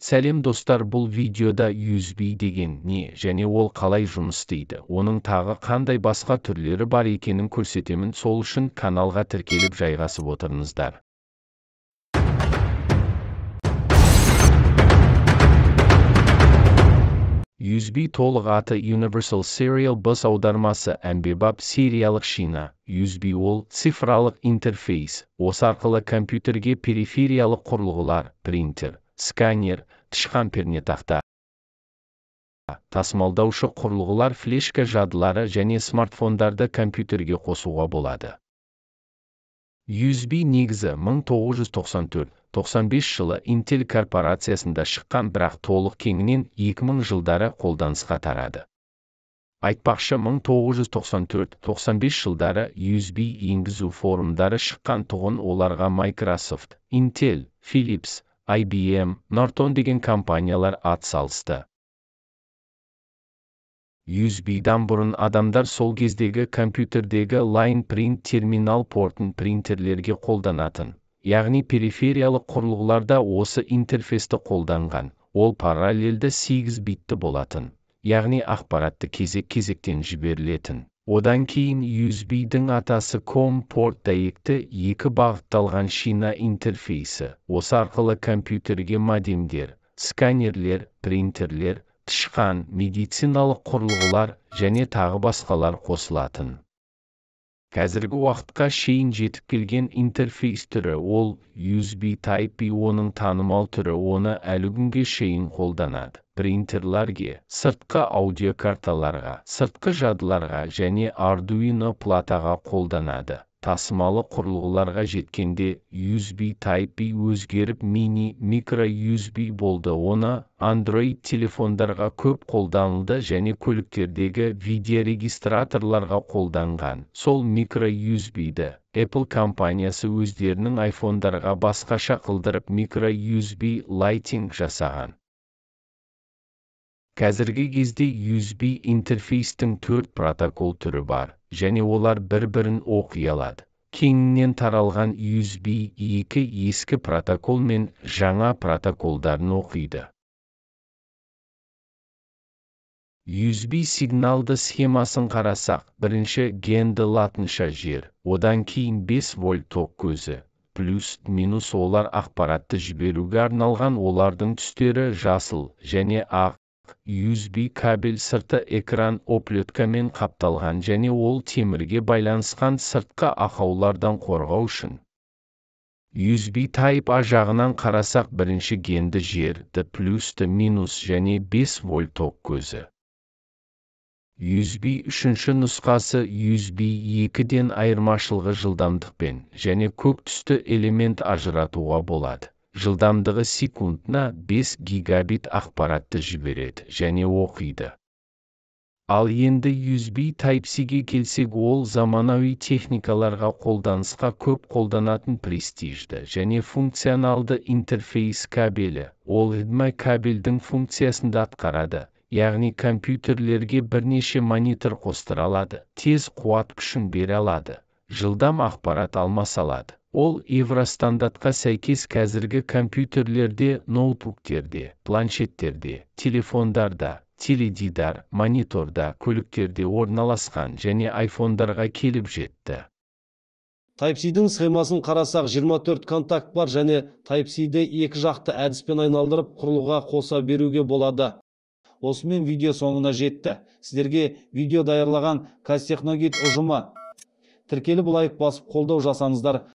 Сәлем достар, бұл видеода USB деген не және ол қалай жұмыс істейді, оның тағы қандай басқа түрлері бар екенін көрсетемін. Сол үшін каналға тіркеліп жайғасып отырыңыздар. USB толық аты Universal Serial Bus, аудармасы әмбебап сериялық шина. USB ол цифралық интерфейс. Осы арқылы компьютерге перифериялық құрылғылар, принтер, сканер, тышқан пернетақта, тасымалдаушы құрылғылар, флешка жадылары және смартфондарды компьютерге қосуға болады. USB негізі 1994-95 жылы Intel корпорациясында шыққан, бірақ толық кеңінен 2000 жылдары қолданысқа тарады. Айтпақшы, 1994-95 жылдары USB енгізу форумдары шыққан тұғын, оларға Microsoft, Intel, Philips, IBM, Norton деген компаниялар ат салысты. USB-дан бұрын адамдар сол кездегі компьютердегі Line Print терминал портын принтерлерге қолданатын, яғни перифериялық құрылғыларда осы интерфейсті қолданған. Ол параллельді 8 битті болатын, яғни ақпаратты кезек-кезектен жіберілетін. Одан кейін USB-дің атасы COM порт, дәйекті екі бағытталған шина интерфейсі. Осы арқылы компьютерге модемдер, сканерлер, принтерлер, тышқан, медициналық құрылғылар және тағы басқалар қосылатын. Қазіргі уақытқа шейін жетіп келген интерфейс түрі ол USB Type-B. Оның танымал түрі оны әлі күнге шейін қолданады. Принтерлерге, сыртқы аудиокарталарға, сыртқы жадыларға және Arduino платаға қолданады. Тасымалы құрылғыларға жеткенде USB Type-B өзгеріп микро USB болды. Оны Android телефондарға көп қолданылды және көліктердегі видеорегистраторларға қолданған. Сол микро USB-ді Apple компаниясы өздерінің iPhone-дарға басқаша қылдырып микро USB Lighting жасаған. Қазіргі кезде USB интерфейстің 4 протокол түрі бар, және олар бір-бірін оқи алады. Кеңінен таралған USB 2 ескі протокол мен жаңа протоколдарын оқиды. USB сигналды схемасын қарасақ, бірінші генді латынша жер, одан кейін 5 вольт ток көзі, плюс, минус, олар ақпаратты жіберуге арналған, олардың түстері жасыл және ақ. USB кабель, сырты экран оплеткамен қапталған және ол темірге байланысқан, сыртқы ақаулардан қорғау үшін. USB Type-A жағынан қарасақ, бірінші генді жерді, плюсті, минус және 5 вольт ток көзі. USB үшінші нұсқасы USB 2-ден айырмашылығы жылдамдықпен және көк түсті элемент ажыратуға болады. Жылдамдығы секундына 5 гигабит ақпаратты жібереді және оқиды. Ал енді USB Type-C-ге келсек, ол заманауи техникаларға қолданысқа көп қолданатын престижді және функционалды интерфейс кабелі. Ол HDMI кабельдің функциясында атқарады, яғни компьютерлерге бірнеше монитор қостыра алады, тез қуат күшін бере алады, жылдам ақпарат алмаса алады. Ол евростандартқа сәйкес қазіргі компьютерлерде, ноутбуктерде, планшеттерде, телефондарда, теледидар, мониторда, көліктерде орналасқан және iPhone-дарға келіп жетті. Type-C-дің схемасын қарасақ, 24 контакт бар және Type-C-ді екі жақты әдіспен айналдырып құрылғыға қоса беруге болады. Осымен видео соңына жетті. Сіздерге видео даярлаған Қазтехногид ұжымы тіркеліп лайк басып қолдау жасаңыздар.